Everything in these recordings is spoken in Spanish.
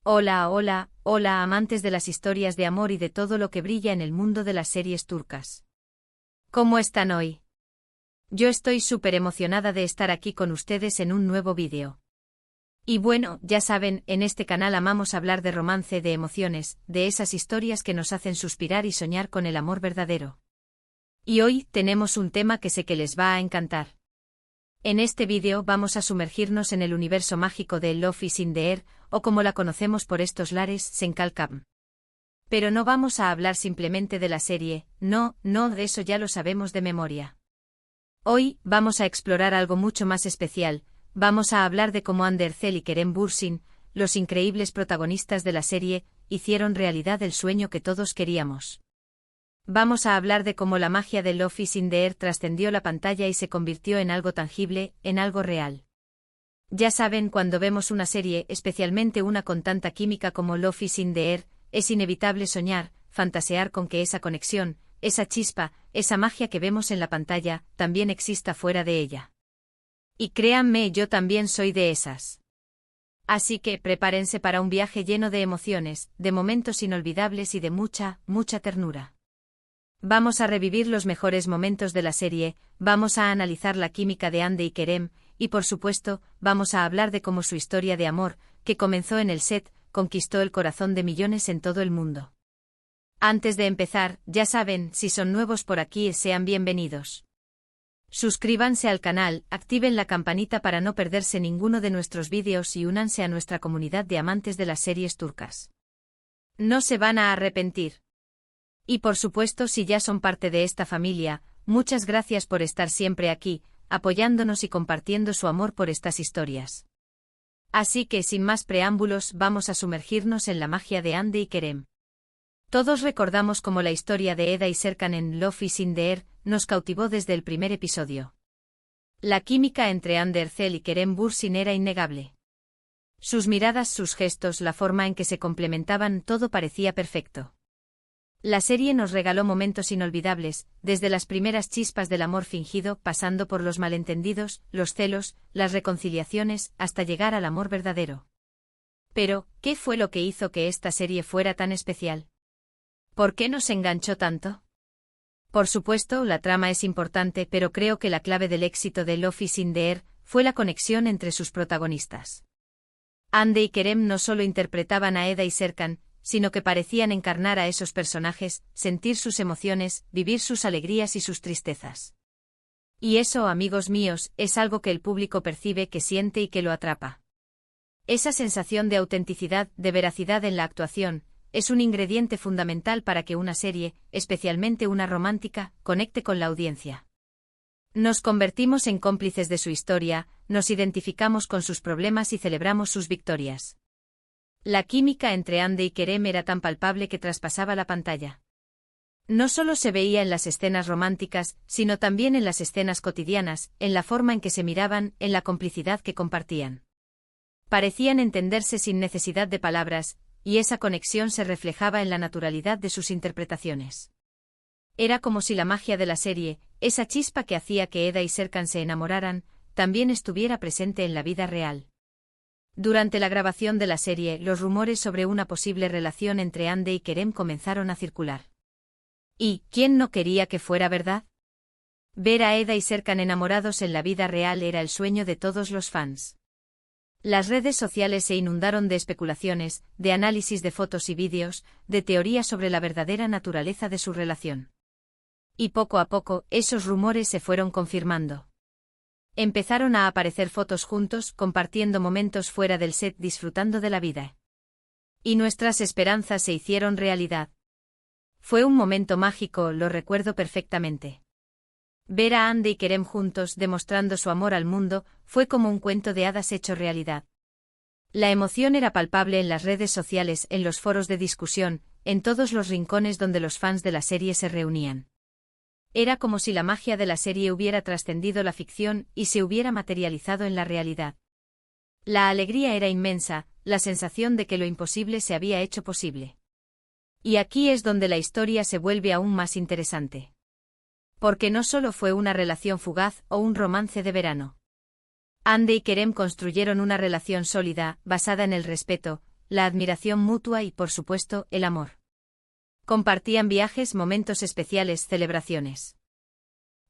Hola, hola, hola amantes de las historias de amor y de todo lo que brilla en el mundo de las series turcas. ¿Cómo están hoy? Yo estoy súper emocionada de estar aquí con ustedes en un nuevo vídeo. Y bueno, ya saben, en este canal amamos hablar de romance, de emociones, de esas historias que nos hacen suspirar y soñar con el amor verdadero. Y hoy tenemos un tema que sé que les va a encantar. En este vídeo vamos a sumergirnos en el universo mágico de Love is in the Air, o como la conocemos por estos lares, Senkalkam. Pero no vamos a hablar simplemente de la serie, no, de eso ya lo sabemos de memoria. Hoy vamos a explorar algo mucho más especial, vamos a hablar de cómo Hande Erçel y Kerem Bürsin, los increíbles protagonistas de la serie, hicieron realidad el sueño que todos queríamos. Vamos a hablar de cómo la magia de Love is in the Air trascendió la pantalla y se convirtió en algo tangible, en algo real. Ya saben, cuando vemos una serie, especialmente una con tanta química como Love is in the Air, es inevitable soñar, fantasear con que esa conexión, esa chispa, esa magia que vemos en la pantalla, también exista fuera de ella. Y créanme, yo también soy de esas. Así que prepárense para un viaje lleno de emociones, de momentos inolvidables y de mucha, mucha ternura. Vamos a revivir los mejores momentos de la serie, vamos a analizar la química de Hande y Kerem, y por supuesto, vamos a hablar de cómo su historia de amor, que comenzó en el set, conquistó el corazón de millones en todo el mundo. Antes de empezar, ya saben, si son nuevos por aquí, sean bienvenidos. Suscríbanse al canal, activen la campanita para no perderse ninguno de nuestros vídeos y únanse a nuestra comunidad de amantes de las series turcas. No se van a arrepentir. Y por supuesto, si ya son parte de esta familia, muchas gracias por estar siempre aquí, apoyándonos y compartiendo su amor por estas historias. Así que sin más preámbulos, vamos a sumergirnos en la magia de Hande y Kerem. Todos recordamos cómo la historia de Eda y Serkan en Love is in the Air nos cautivó desde el primer episodio. La química entre Hande Erçel y Kerem Bürsin era innegable. Sus miradas, sus gestos, la forma en que se complementaban, todo parecía perfecto. La serie nos regaló momentos inolvidables, desde las primeras chispas del amor fingido, pasando por los malentendidos, los celos, las reconciliaciones, hasta llegar al amor verdadero. Pero, ¿qué fue lo que hizo que esta serie fuera tan especial? ¿Por qué nos enganchó tanto? Por supuesto, la trama es importante, pero creo que la clave del éxito de Love is in the Air fue la conexión entre sus protagonistas. Hande y Kerem no solo interpretaban a Eda y Serkan, sino que parecían encarnar a esos personajes, sentir sus emociones, vivir sus alegrías y sus tristezas. Y eso, amigos míos, es algo que el público percibe, que siente y que lo atrapa. Esa sensación de autenticidad, de veracidad en la actuación, es un ingrediente fundamental para que una serie, especialmente una romántica, conecte con la audiencia. Nos convertimos en cómplices de su historia, nos identificamos con sus problemas y celebramos sus victorias. La química entre Hande y Kerem era tan palpable que traspasaba la pantalla. No solo se veía en las escenas románticas, sino también en las escenas cotidianas, en la forma en que se miraban, en la complicidad que compartían. Parecían entenderse sin necesidad de palabras, y esa conexión se reflejaba en la naturalidad de sus interpretaciones. Era como si la magia de la serie, esa chispa que hacía que Eda y Serkan se enamoraran, también estuviera presente en la vida real. Durante la grabación de la serie, los rumores sobre una posible relación entre Hande y Kerem comenzaron a circular. ¿Y quién no quería que fuera verdad? Ver a Eda y Serkan enamorados en la vida real era el sueño de todos los fans. Las redes sociales se inundaron de especulaciones, de análisis de fotos y vídeos, de teorías sobre la verdadera naturaleza de su relación. Y poco a poco, esos rumores se fueron confirmando. Empezaron a aparecer fotos juntos, compartiendo momentos fuera del set, disfrutando de la vida. Y nuestras esperanzas se hicieron realidad. Fue un momento mágico, lo recuerdo perfectamente. Ver a Hande y Kerem juntos, demostrando su amor al mundo, fue como un cuento de hadas hecho realidad. La emoción era palpable en las redes sociales, en los foros de discusión, en todos los rincones donde los fans de la serie se reunían. Era como si la magia de la serie hubiera trascendido la ficción y se hubiera materializado en la realidad. La alegría era inmensa, la sensación de que lo imposible se había hecho posible. Y aquí es donde la historia se vuelve aún más interesante. Porque no solo fue una relación fugaz o un romance de verano. Hande y Kerem construyeron una relación sólida, basada en el respeto, la admiración mutua y, por supuesto, el amor. Compartían viajes, momentos especiales, celebraciones.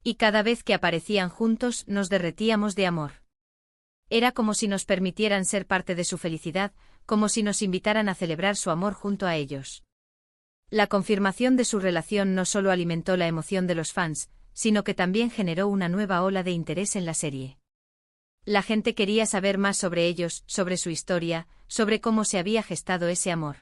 Y cada vez que aparecían juntos nos derretíamos de amor. Era como si nos permitieran ser parte de su felicidad, como si nos invitaran a celebrar su amor junto a ellos. La confirmación de su relación no solo alimentó la emoción de los fans, sino que también generó una nueva ola de interés en la serie. La gente quería saber más sobre ellos, sobre su historia, sobre cómo se había gestado ese amor.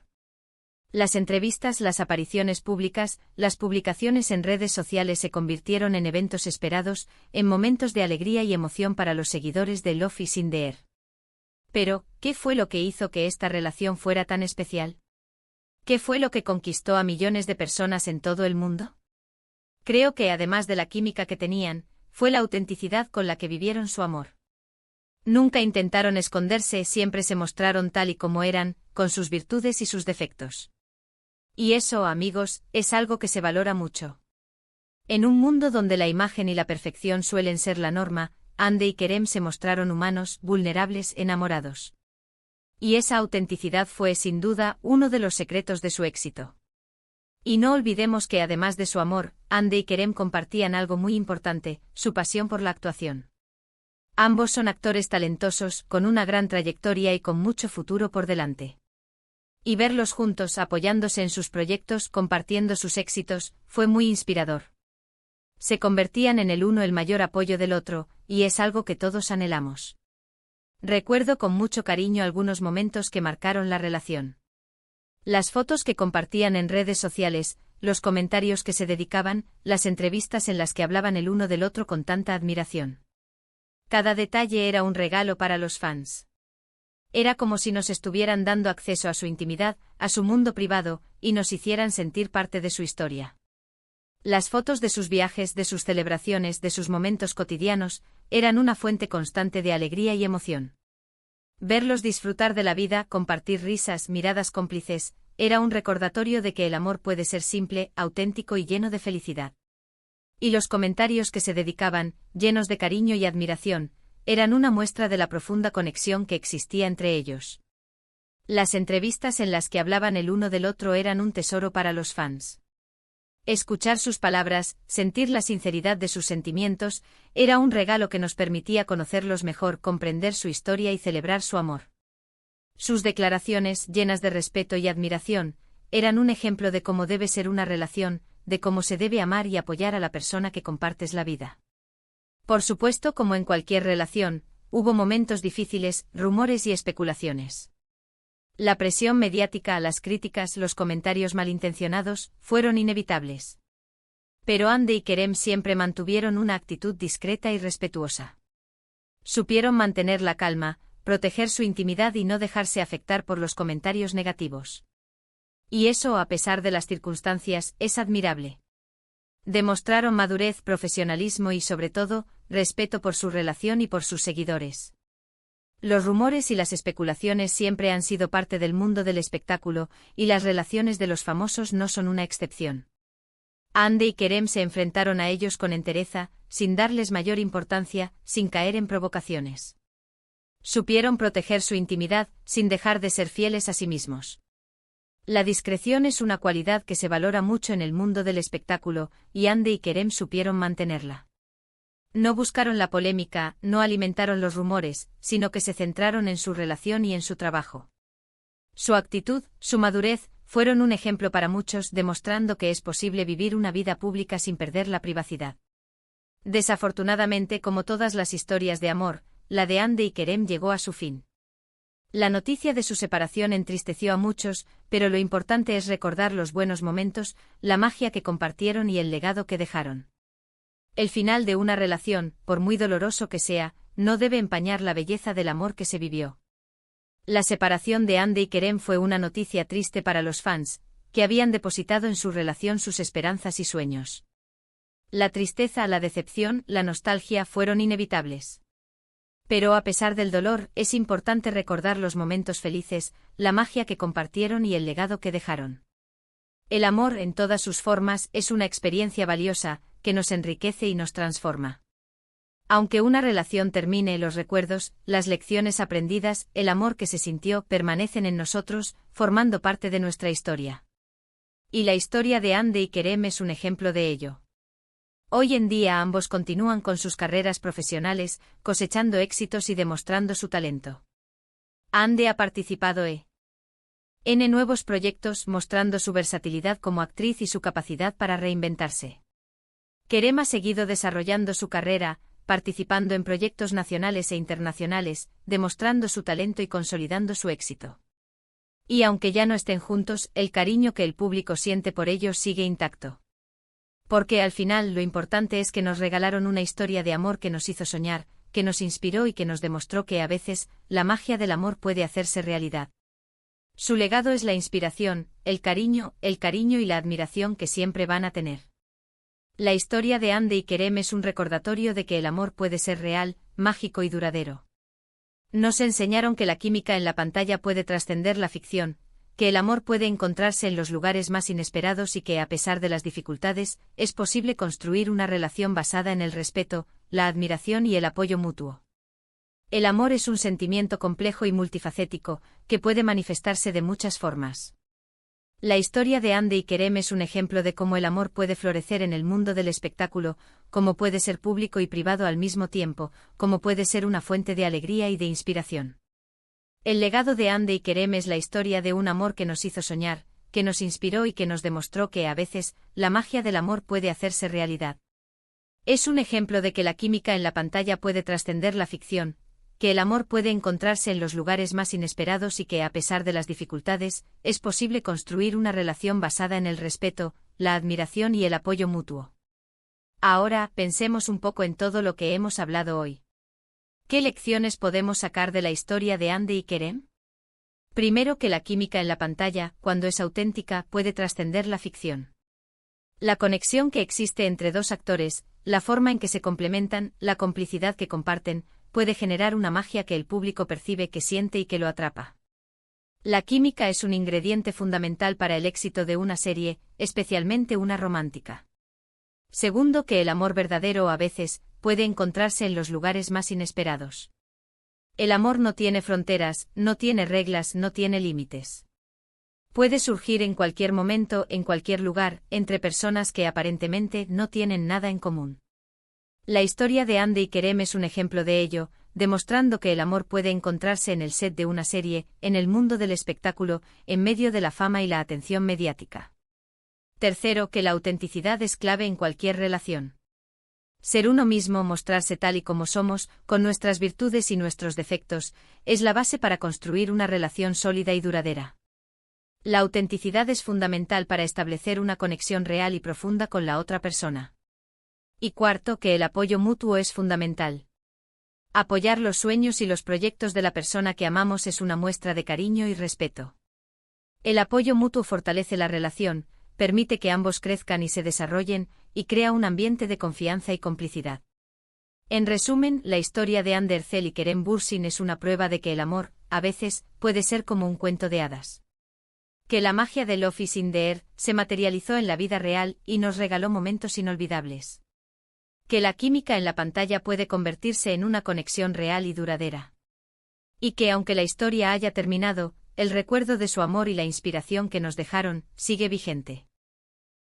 Las entrevistas, las apariciones públicas, las publicaciones en redes sociales se convirtieron en eventos esperados, en momentos de alegría y emoción para los seguidores de Love is in the Air. Pero, ¿qué fue lo que hizo que esta relación fuera tan especial? ¿Qué fue lo que conquistó a millones de personas en todo el mundo? Creo que además de la química que tenían, fue la autenticidad con la que vivieron su amor. Nunca intentaron esconderse, siempre se mostraron tal y como eran, con sus virtudes y sus defectos. Y eso, amigos, es algo que se valora mucho. En un mundo donde la imagen y la perfección suelen ser la norma, Hande y Kerem se mostraron humanos, vulnerables, enamorados. Y esa autenticidad fue, sin duda, uno de los secretos de su éxito. Y no olvidemos que además de su amor, Hande y Kerem compartían algo muy importante, su pasión por la actuación. Ambos son actores talentosos, con una gran trayectoria y con mucho futuro por delante. Y verlos juntos apoyándose en sus proyectos, compartiendo sus éxitos, fue muy inspirador. Se convertían en el uno el mayor apoyo del otro, y es algo que todos anhelamos. Recuerdo con mucho cariño algunos momentos que marcaron la relación. Las fotos que compartían en redes sociales, los comentarios que se dedicaban, las entrevistas en las que hablaban el uno del otro con tanta admiración. Cada detalle era un regalo para los fans. Era como si nos estuvieran dando acceso a su intimidad, a su mundo privado, y nos hicieran sentir parte de su historia. Las fotos de sus viajes, de sus celebraciones, de sus momentos cotidianos, eran una fuente constante de alegría y emoción. Verlos disfrutar de la vida, compartir risas, miradas cómplices, era un recordatorio de que el amor puede ser simple, auténtico y lleno de felicidad. Y los comentarios que se dedicaban, llenos de cariño y admiración, eran una muestra de la profunda conexión que existía entre ellos. Las entrevistas en las que hablaban el uno del otro eran un tesoro para los fans. Escuchar sus palabras, sentir la sinceridad de sus sentimientos, era un regalo que nos permitía conocerlos mejor, comprender su historia y celebrar su amor. Sus declaraciones, llenas de respeto y admiración, eran un ejemplo de cómo debe ser una relación, de cómo se debe amar y apoyar a la persona que compartes la vida. Por supuesto, como en cualquier relación, hubo momentos difíciles, rumores y especulaciones. La presión mediática, las críticas, los comentarios malintencionados, fueron inevitables. Pero Hande y Kerem siempre mantuvieron una actitud discreta y respetuosa. Supieron mantener la calma, proteger su intimidad y no dejarse afectar por los comentarios negativos. Y eso, a pesar de las circunstancias, es admirable. Demostraron madurez, profesionalismo y, sobre todo, respeto por su relación y por sus seguidores. Los rumores y las especulaciones siempre han sido parte del mundo del espectáculo, y las relaciones de los famosos no son una excepción. Hande y Kerem se enfrentaron a ellos con entereza, sin darles mayor importancia, sin caer en provocaciones. Supieron proteger su intimidad, sin dejar de ser fieles a sí mismos. La discreción es una cualidad que se valora mucho en el mundo del espectáculo, y Hande y Kerem supieron mantenerla. No buscaron la polémica, no alimentaron los rumores, sino que se centraron en su relación y en su trabajo. Su actitud, su madurez, fueron un ejemplo para muchos, demostrando que es posible vivir una vida pública sin perder la privacidad. Desafortunadamente, como todas las historias de amor, la de Hande y Kerem llegó a su fin. La noticia de su separación entristeció a muchos, pero lo importante es recordar los buenos momentos, la magia que compartieron y el legado que dejaron. El final de una relación, por muy doloroso que sea, no debe empañar la belleza del amor que se vivió. La separación de Hande y Kerem fue una noticia triste para los fans, que habían depositado en su relación sus esperanzas y sueños. La tristeza, la decepción, la nostalgia fueron inevitables. Pero a pesar del dolor, es importante recordar los momentos felices, la magia que compartieron y el legado que dejaron. El amor, en todas sus formas, es una experiencia valiosa, que nos enriquece y nos transforma. Aunque una relación termine, los recuerdos, las lecciones aprendidas, el amor que se sintió, permanecen en nosotros, formando parte de nuestra historia. Y la historia de Hande y Kerem es un ejemplo de ello. Hoy en día ambos continúan con sus carreras profesionales, cosechando éxitos y demostrando su talento. Hande ha participado en nuevos proyectos, mostrando su versatilidad como actriz y su capacidad para reinventarse. Kerem ha seguido desarrollando su carrera, participando en proyectos nacionales e internacionales, demostrando su talento y consolidando su éxito. Y aunque ya no estén juntos, el cariño que el público siente por ellos sigue intacto. Porque al final lo importante es que nos regalaron una historia de amor que nos hizo soñar, que nos inspiró y que nos demostró que a veces, la magia del amor puede hacerse realidad. Su legado es la inspiración, el cariño y la admiración que siempre van a tener. La historia de Hande y Kerem es un recordatorio de que el amor puede ser real, mágico y duradero. Nos enseñaron que la química en la pantalla puede trascender la ficción, que el amor puede encontrarse en los lugares más inesperados y que a pesar de las dificultades, es posible construir una relación basada en el respeto, la admiración y el apoyo mutuo. El amor es un sentimiento complejo y multifacético, que puede manifestarse de muchas formas. La historia de Hande y Kerem es un ejemplo de cómo el amor puede florecer en el mundo del espectáculo, cómo puede ser público y privado al mismo tiempo, cómo puede ser una fuente de alegría y de inspiración. El legado de Hande y Kerem es la historia de un amor que nos hizo soñar, que nos inspiró y que nos demostró que a veces, la magia del amor puede hacerse realidad. Es un ejemplo de que la química en la pantalla puede trascender la ficción, que el amor puede encontrarse en los lugares más inesperados y que a pesar de las dificultades, es posible construir una relación basada en el respeto, la admiración y el apoyo mutuo. Ahora, pensemos un poco en todo lo que hemos hablado hoy. ¿Qué lecciones podemos sacar de la historia de Hande y Kerem? Primero, que la química en la pantalla, cuando es auténtica, puede trascender la ficción. La conexión que existe entre dos actores, la forma en que se complementan, la complicidad que comparten, puede generar una magia que el público percibe, que siente y que lo atrapa. La química es un ingrediente fundamental para el éxito de una serie, especialmente una romántica. Segundo, que el amor verdadero a veces puede encontrarse en los lugares más inesperados. El amor no tiene fronteras, no tiene reglas, no tiene límites. Puede surgir en cualquier momento, en cualquier lugar, entre personas que aparentemente no tienen nada en común. La historia de Hande y Kerem es un ejemplo de ello, demostrando que el amor puede encontrarse en el set de una serie, en el mundo del espectáculo, en medio de la fama y la atención mediática. Tercero, que la autenticidad es clave en cualquier relación. Ser uno mismo, mostrarse tal y como somos, con nuestras virtudes y nuestros defectos, es la base para construir una relación sólida y duradera. La autenticidad es fundamental para establecer una conexión real y profunda con la otra persona. Y cuarto, que el apoyo mutuo es fundamental. Apoyar los sueños y los proyectos de la persona que amamos es una muestra de cariño y respeto. El apoyo mutuo fortalece la relación, permite que ambos crezcan y se desarrollen, y crea un ambiente de confianza y complicidad. En resumen, la historia de Hande Erçel y Kerem Bürsin es una prueba de que el amor, a veces, puede ser como un cuento de hadas. Que la magia de Love is in the air se materializó en la vida real y nos regaló momentos inolvidables. Que la química en la pantalla puede convertirse en una conexión real y duradera. Y que aunque la historia haya terminado, el recuerdo de su amor y la inspiración que nos dejaron, sigue vigente.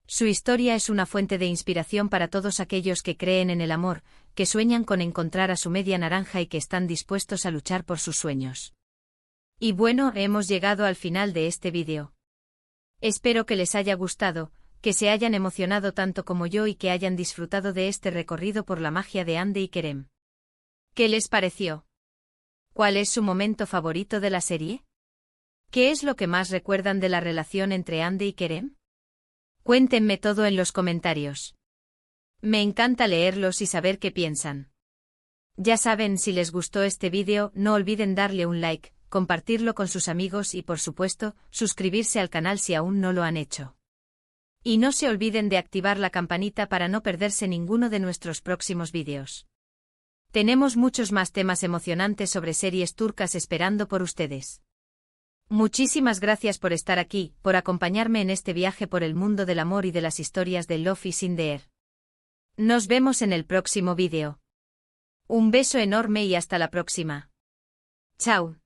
Su historia es una fuente de inspiración para todos aquellos que creen en el amor, que sueñan con encontrar a su media naranja y que están dispuestos a luchar por sus sueños. Y bueno, hemos llegado al final de este vídeo. Espero que les haya gustado, que se hayan emocionado tanto como yo y que hayan disfrutado de este recorrido por la magia de Hande y Kerem. ¿Qué les pareció? ¿Cuál es su momento favorito de la serie? ¿Qué es lo que más recuerdan de la relación entre Hande y Kerem? Cuéntenme todo en los comentarios. Me encanta leerlos y saber qué piensan. Ya saben, si les gustó este vídeo, no olviden darle un like, compartirlo con sus amigos y por supuesto, suscribirse al canal si aún no lo han hecho. Y no se olviden de activar la campanita para no perderse ninguno de nuestros próximos vídeos. Tenemos muchos más temas emocionantes sobre series turcas esperando por ustedes. Muchísimas gracias por estar aquí, por acompañarme en este viaje por el mundo del amor y de las historias de Love is in the air. Nos vemos en el próximo vídeo. Un beso enorme y hasta la próxima. Chao.